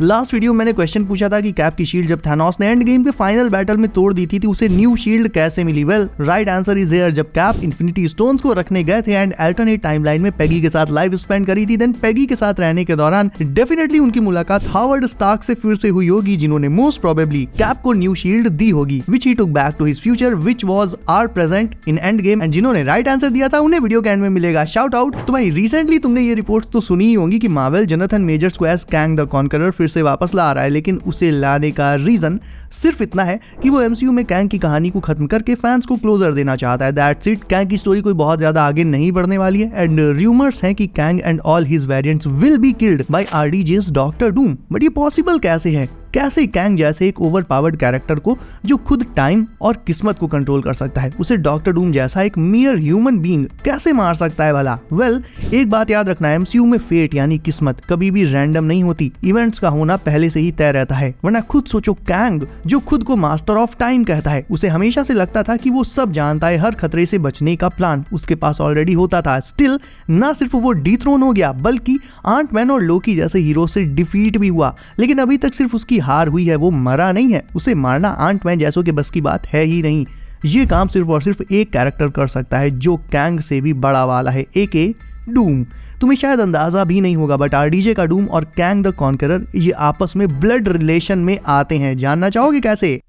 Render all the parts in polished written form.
Last video में मैंने question पूछा था कि कैप की शील्ड जब थानोस ने एंड गेम के फाइनल बैटल में तोड़ दी थी तो उसे न्यू शील्ड कैसे मिली। Well right answer is here. जब कैप इन्फिनिटी स्टोन्स को रखने गए थे एंड अल्टरनेट टाइमलाइन में पेगी के साथ लाइफ स्पेंड करी थी, देन पेगी के साथ रहने के दौरान डेफिनेटली उनकी मुलाकात हावर्ड स्टार्क से फिर से हुई होगी, जिन्होंने मोस्ट प्रोबेबली कैप को न्यू शील्ड दी होगी which he took back to his future which was our present in Endgame. And जिन्होंने राइट आंसर दिया था उन्हें वीडियो के एंड में मिलेगा शाउट आउट। तो भाई रिसेंटली तुमने ये रिपोर्ट तो सुनी ही होंगी कि मार्वल जोनाथन मेजर्स को एज कैंग द कॉन्करर फिर से वापस ला रहा है, लेकिन उसे लाने का रीजन सिर्फ इतना है कि वो एमसीयू में कैंग की कहानी को खत्म करके फैंस को क्लोजर देना चाहता है। That's it. कैंग की स्टोरी कोई बहुत ज्यादा आगे नहीं बढ़ने वाली है एंड रूमर्स हैं कि Kang and all his variants will be killed by RDJ's Doctor Doom. But ये पॉसिबल कैसे है? कैसे कैंग जैसे एक ओवरपावर्ड कैरेक्टर को जो खुद टाइम और किस्मत को कंट्रोल कर सकता है, उसे डॉक्टर डूम जैसा एक मियर ह्यूमन बीइंग कैसे मार सकता है भला? वेल एक बात याद रखना, एमसीयू में फेट यानी किस्मत कभी भी रैंडम नहीं होती, इवेंट्स का होना पहले से ही तय रहता है। वरना खुद सोचो, कैंग जो खुद को मास्टर ऑफ टाइम कहता है, उसे हमेशा से लगता था कि वो सब जानता है, हर खतरे से बचने का प्लान उसके पास ऑलरेडी होता था। स्टिल ना सिर्फ वो डिथ्रोन हो गया बल्कि आंट-मैन और लोकी जैसे हीरो से डिफीट भी हुआ, लेकिन अभी तक सिर्फ उसकी हार हुई है, वो मरा नहीं है। उसे मारना आंट-मैन जैसों के बस की बात है ही नहीं। ये काम सिर्फ और सिर्फ एक कैरेक्टर कर सकता है जो कैंग से भी बड़ा वाला है, एके डूम। तुम्हें शायद अंदाजा भी नहीं होगा बट आरडीजे का डूम और कैंग द कॉन्करर ये आपस में ब्लड रिलेशन में आते हैं। जानना चाहोगे कैसे?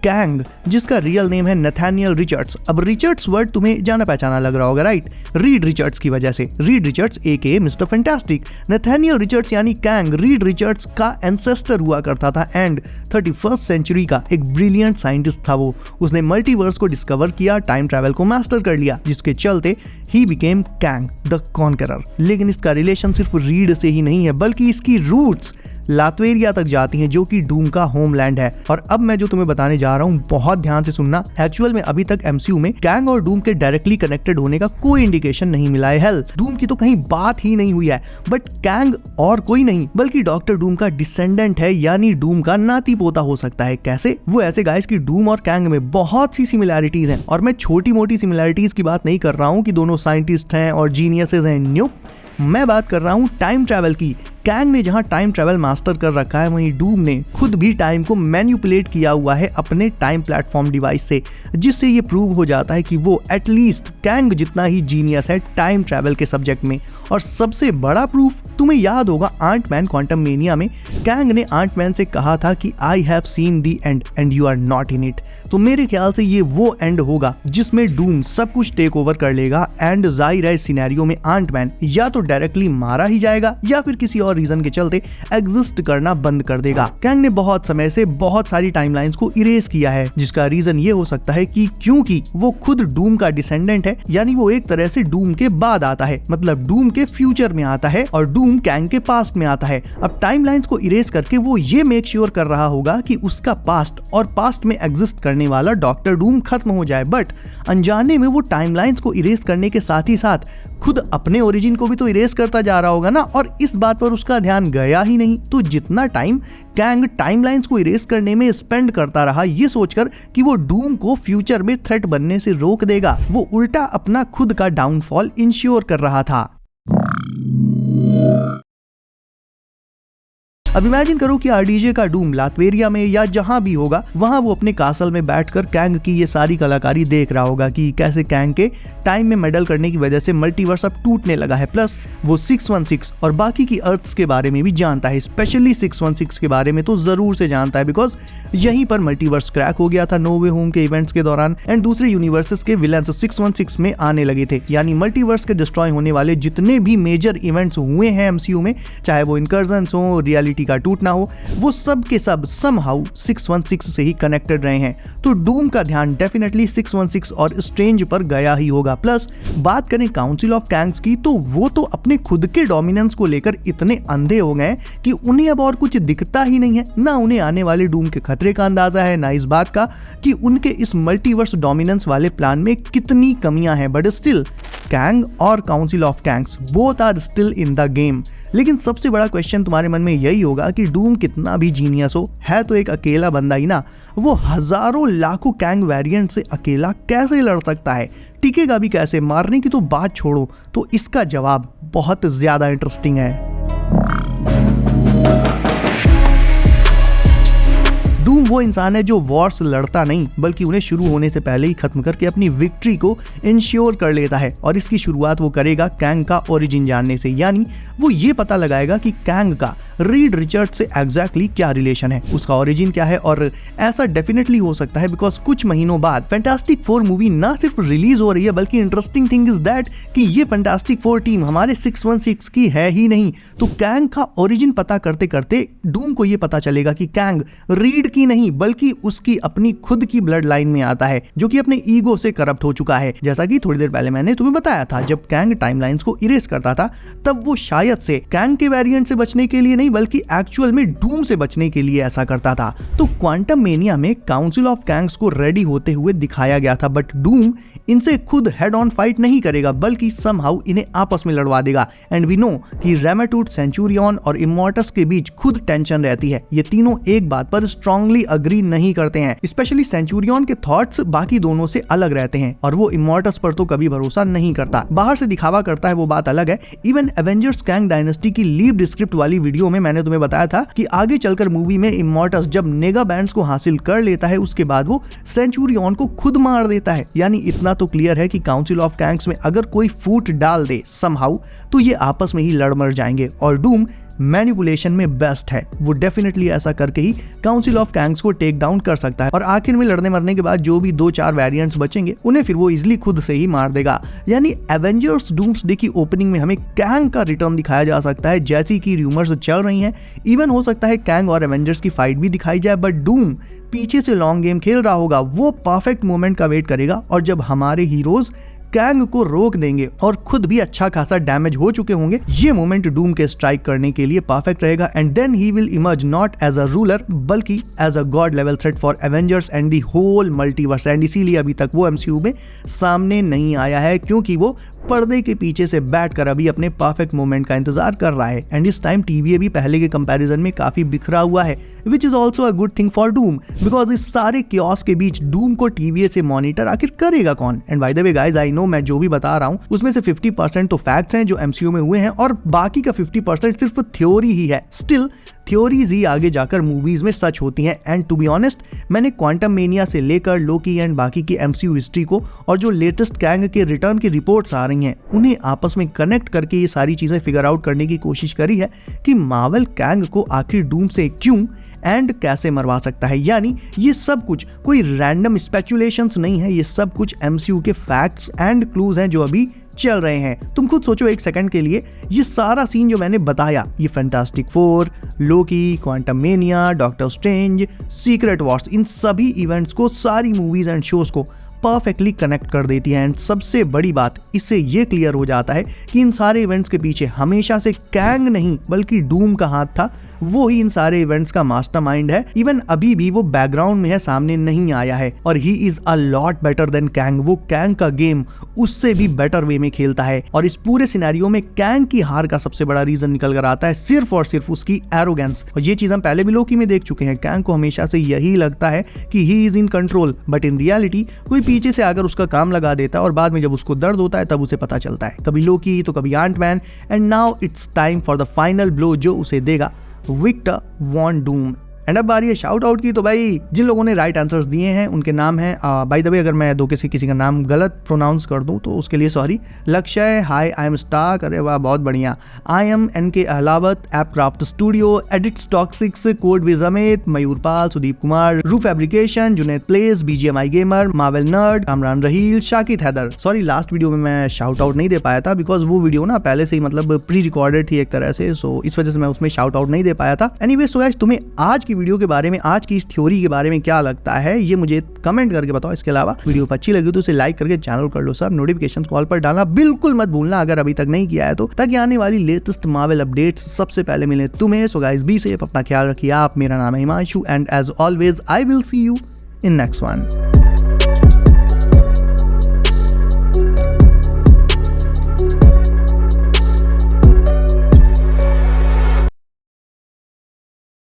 कैंग जिसका रियल नेम है नथानियल रिचर्ड्स। अब रिचर्ड्स वर्ड तुम्हें जाना पहचाना लग रहा होगा, राइट? रीड रिचर्ड्स की वजह से। रीड रिचर्ड्स एके मिस्टर फैंटास्टिक। नथानियल रिचर्ड्स यानी कैंग रीड रिचर्ड्स का एंसेस्टर हुआ करता था एंड 31st सेंचुरी का एक ब्रिलियंट साइंटिस्ट था वो। उसने मल्टीवर्स को डिस्कवर किया, टाइम ट्रैवल को मास्टर कर लिया, जिसके चलते he became Kang the conqueror. लेकिन इसका रिलेशन सिर्फ रीड से ही नहीं है बल्कि इसकी रूट्स लातवेरिया तक जाती हैं, जो कि डूम का होमलैंड है। और अब मैं जो तुम्हें बताने जा रहा हूँ बहुत ध्यान से सुनना। एक्चुअल में अभी तक एमसीयू में कैंग और डूम के डायरेक्टली कनेक्टेड होने का कोई इंडिकेशन नहीं मिला है। हेल डूम की तो कहीं बात ही नहीं हुई है, बट कैंग और कोई नहीं बल्कि डॉक्टर डूम का डिसेंडेंट है, यानी डूम का नाती पोता हो सकता है। कैसे? वो ऐसे गाइस की डूम और कैंग में बहुत सी सिमिलैरिटीज हैं, और मैं छोटी मोटी सिमिलैरिटीज की बात नहीं कर रहा हूँ कि दोनों साइंटिस्ट हैं और जीनियसेस हैं। न्यूप, मैं बात कर रहा हूँ टाइम ट्रैवल की। कैंग ने जहां टाइम ट्रैवल मास्टर कर रखा है, वहीं डूम ने खुद भी टाइम को मैनिपुलेट किया हुआ है अपने टाइम प्लेटफॉर्म डिवाइस से, जिससे ये प्रूव हो जाता है कि वो एटलीस्ट कैंग जितना ही जीनियस है टाइम ट्रैवल के सब्जेक्ट में। और सबसे बड़ा प्रूफ तुम्हें याद होगा, आंट-मैन क्वांटम मेनिया में कैंग ने आंट-मैन से कहा था कि I have seen the end and you are not in it. तो मेरे ख्याल से ये वो एंड होगा जिसमें डूम सब कुछ टेक ओवर कर लेगा एंड जाहिर है सिनेरियो में आंट-मैन या तो डायरेक्टली मारा ही जाएगा या फिर किसी और रीजन के चलते एग्जिस्ट करना बंद कर देगा। कैंग ने बहुत समय से बहुत सारी टाइमलाइंस को इरेज किया है, जिसका रीजन ये हो सकता है कि क्योंकि वो खुद डूम का डिसेंडेंट है, यानी वो एक तरह से डूम के बाद आता है, मतलब डूम के फ्यूचर में आता है और डूम कैंग के पास्ट में आता है। अब टाइमलाइंस को इरेज करके वो ये मेक श्योर कर रहा होगा कि उसका पास्ट और पास्ट में एग्जिस्ट करने वाला डॉक्टर डूम खत्म हो जाए, बट अनजाने में वो टाइमलाइंस को इरेज करने के साथ ही साथ खुद अपने ओरिजिन को भी तो इरेज करता जा रहा होगा ना, और इस बात पर उसका ध्यान गया ही नहीं। तो जितना टाइम कैंग टाइमलाइंस को इरेज करने में स्पेंड करता रहा ये सोचकर कि वो डूम को फ्यूचर में थ्रेट बनने से रोक देगा, वो उल्टा अपना खुद का डाउनफॉल इंश्योर कर रहा था। अब इमेजिन करो कि आरडीजे का डूम लातवेरिया में या जहां भी होगा वहां वो अपने कासल में बैठकर कैंग की ये सारी कलाकारी देख रहा होगा कि कैसे कैंग के टाइम में मेडल करने की वजह से मल्टीवर्स अब टूटने लगा है। प्लस वो 616 और बाकी की अर्थ्स के बारे में भी जानता है, स्पेशली 616 के बारे में तो जरूर से जानता है, बिकॉज यहीं पर मल्टीवर्स क्रैक हो गया था नो वे होम के इवेंट्स के दौरान एंड दूसरे यूनिवर्सेस के विलेंस 616 में आने लगे थे। यानी मल्टीवर्स के डिस्ट्रॉय होने वाले जितने भी मेजर इवेंट्स हुए हैं एमसीयू में, चाहे वो इनकर्जन्स हो, रियलिटी का टूटना हो, वो सब के सब समहाउ 616 से ही कनेक्टेड रहे हैं। तो डूम का ध्यान डेफिनेटली 616 और स्ट्रेंज पर गया ही होगा। प्लस बात करें काउंसिल ऑफ कैंग्स की, तो वो तो अपने खुद के डोमिनेंस को लेकर इतने अंधे हो गए कि उन्हें अब और कुछ दिखता ही नहीं है। ना उन्हें आने वाले डूम के खतरे का अंदाजा है, ना इस बात का कि उनके इस मल्टीवर्स डोमिनेंस वाले प्लान में कितनी कमियां हैं। बट स्टिल कैंग और council of Kangs both are still in the game. लेकिन सबसे बड़ा क्वेश्चन तुम्हारे मन में यही होगा कि डूम कितना भी जीनियस हो, है तो एक अकेला बंदा ही ना, वो हजारों लाखों कैंग वेरिएंट से अकेला कैसे लड़ सकता है, टिकेगा भी कैसे, मारने की तो बात छोड़ो। तो इसका जवाब बहुत ज्यादा इंटरेस्टिंग है। डूम वो इंसान है जो वॉर्स लड़ता नहीं बल्कि उन्हें शुरू होने से पहले ही खत्म करके अपनी विक्ट्री को इंश्योर कर लेता है, और इसकी शुरुआत वो करेगा कैंग का ओरिजिन जानने से। यानी वो ये पता लगाएगा कि कैंग का रीड रिचर्ड्स से एग्जैक्टली क्या रिलेशन है, उसका ओरिजिन क्या है। और ऐसा डेफिनेटली हो सकता है बिकॉज कुछ महीनों बाद फैंटास्टिक फोर मूवी ना सिर्फ रिलीज हो रही है बल्कि इंटरेस्टिंग थिंग इज दैट कि ये फैंटास्टिक फोर टीम हमारे 616 की है ही नहीं। तो कैंग का ओरिजिन पता करते करते डूम को ये पता चलेगा कि कैंग रीड की नहीं बल्कि उसकी अपनी खुद की ब्लड लाइन में आता है, जो कि अपने ईगो से करप्ट हो चुका है। जैसा कि थोड़ी देर पहले मैंने तुम्हें बताया था, जब कैंग टाइमलाइंस को इरेज करता था तब वो शायद से कैंग के वेरिएंट से बचने के लिए नहीं बल्कि एक्चुअल में डूम से बचने के लिए ऐसा करता था। तो क्वांटम मेनिया में काउंसिल ऑफ कैंग्स को रेडी होते हुए दिखाया गया था, बट डूम इनसे खुद हेड ऑन फाइट नहीं करेगा बल्कि समहाउ इन्हें आपस में लड़वा देगा। एंड वी नो कि रेमेटूट, सेंचुरियन और इमॉर्टस के बीच खुद टेंशन रहती है। ये तीनों एक बात पर स्ट्रांगली अग्री नहीं करते हैं, स्पेशली सेंचुरियन के थॉट्स बाकी दोनों से अलग रहते हैं और वो इमॉर्टस पर तो कभी भरोसा नहीं करता। बाहर से दिखावा करता है वो बात अलग है। इवन एवेंजर्स कैंग डायनेस्टी की लीड स्क्रिप्ट वाली वीडियो में मैंने तुम्हें बताया था कि आगे चलकर मूवी में इमॉर्टस जब नेगा बैंड्स को हासिल कर लेता है उसके बाद वो सेंचुरियन को खुद मार देता है। यानी इतना तो क्लियर है कि काउंसिल ऑफ कैंग्स में अगर कोई फूट डाल दे समहाउ तो ये आपस में ही लड़ मर जाएंगे, और डूम मैनिपुलेशन में बेस्ट है। वो डेफिनेटली ऐसा करके ही काउंसिल ऑफ कैंग्स को टेक डाउन कर सकता है, और आखिर में लड़ने मरने के बाद जो भी 2-4 वेरिएंट्स बचेंगे उन्हें फिर वो इजिली खुद से ही मार देगा। यानी एवेंजर्स डूम्सडे की ओपनिंग में हमें कैंग का रिटर्न दिखाया जा सकता है जैसी की रूमर्स चल रही हैं। इवन हो सकता है कैंग और एवेंजर्स की फाइट भी दिखाई जाए, बट डूम पीछे से लॉन्ग गेम खेल रहा होगा। वो परफेक्ट मोमेंट का वेट करेगा, और जब हमारे हीरोज कैंग को रोक देंगे और खुद भी अच्छा खासा डैमेज हो चुके होंगे, ये मोमेंट डूम के स्ट्राइक करने के लिए परफेक्ट रहेगा। And then he will emerge not as a ruler बल्कि as a god level threat for Avengers and the whole multiverse. And इसीलिए अभी तक वो एमसीयू में सामने नहीं आया है, क्योंकि वो पर्दे के पीछे से बैठकर अभी अपने परफेक्ट मोमेंट का इंतजार कर रहा है। एंड इस टाइम टीवीए भी पहले के कंपैरिजन में काफी बिखरा हुआ है, which is also a good thing for doom, because इस सारे क्योस के बीच डूम को टीवीए से मॉनिटर आखिर करेगा कौन। And by the way guys, I know मैं जो भी बता रहा हूं उसमें से 50% तो फैक्ट्स हैं जो एमसीयू में हुए हैं, और बाकी का 50% सिर्फ थ्योरी ही है। स्टिल थ्योरीज ही आगे जाकर मूवीज में सच होती हैं। एंड टू बी ऑनेस्ट, मैंने क्वांटम मेनिया से लेकर लोकी एंड बाकी की एमसीयू हिस्ट्री को और जो लेटेस्ट कैंग के रिटर्न की रिपोर्ट्स आ रही हैं उन्हें आपस में कनेक्ट करके ये सारी चीजें फिगर आउट करने की कोशिश करी है कि मार्वल कैंग को आखिर डूम से क्यों एंड कैसे मरवा सकता है। यानी ये सब कुछ कोई रैंडम स्पेकुलेशंस नहीं है, ये सब कुछ एमसीयू के फैक्ट्स एंड क्लूज हैं जो अभी चल रहे हैं। तुम खुद सोचो एक सेकंड के लिए, ये सारा सीन जो मैंने बताया, ये Fantastic Four, Loki, Quantumania, Doctor Strange, Secret Wars, इन सभी इवेंट्स को, सारी मूवीज एंड शोज को परफेक्टली कनेक्ट कर देती है। एंड सबसे बड़ी बात, इससे ये क्लियर हो जाता है कि इन सारे इवेंट्स के पीछे हमेशा से कैंग नहीं बल्कि डूम का हाथ था। वो ही इन सारे इवेंट्स का मास्टरमाइंड है। इवन अभी भी वो बैकग्राउंड में है, सामने नहीं आया है, और he is a lot better than Kang. वो कैंग का गेम उससे भी बेटर वे में खेलता है, और इस पूरे सिनेरियो में कैंग की हार का सबसे बड़ा रीजन निकल कर आता है सिर्फ और सिर्फ उसकी एरोगेंस। और ये चीज हम पहले भी लोकी में देख चुके हैं। कैंग को हमेशा से यही लगता है कि he is in control, but in reality कोई पीछे से आकर उसका काम लगा देता है, और बाद में जब उसको दर्द होता है तब उसे पता चलता है। कभी लोकी तो कभी Ant-Man, and now it's time for the final blow जो उसे देगा विक्टर वॉन डूम। एंड अब बारी है शाउट आउट की। तो भाई जिन लोगों ने राइट आंसर्स दिए हैं उनके नाम हैं, बाय द वे अगर मैं किसी का नाम गलत प्रोनाउंस कर दूं तो उसके लिए सॉरी। लक्ष्य, हाय आई एम स्टार्क, अरे वाह बहुत बढ़िया। I am NK Ahlawat, app craft studio, edits toxics, code wiz Amit, Mayurpal, Sudeep Kumar, रू fabrication, Juned place, BGMI gamer, Marvel nerd, Kamran Raheel, Shakid Haider. Sorry last video में मैं शाउट आउट नहीं दे पाया था बिकॉज वो वीडियो ना पहले से ही मतलब प्री रिकॉर्डेड थी एक तरह से, सो इस वजह से मैं उसमें शाउट आउट नहीं दे पाया था। एनीवेज सो गाइस, तुम्हें आज की वीडियो के बारे में, आज की इस थ्योरी के बारे में क्या लगता है ये मुझे कमेंट करके बताओ। इसके अलावा वीडियो अच्छी लगी तो उसे लाइक करके चैनल कर लो सर, नोटिफिकेशन कॉल पर डालना बिल्कुल मत भूलना अगर अभी तक नहीं किया है तो, ताकि आने वाली लेटेस्ट मार्वल अपडेट्स सबसे पहले मिले तुम्हें। सो गाइस बी सेफ, अपना ख्याल रखिए आप। मेरा नाम है Himanshu and as always I will see you in next one.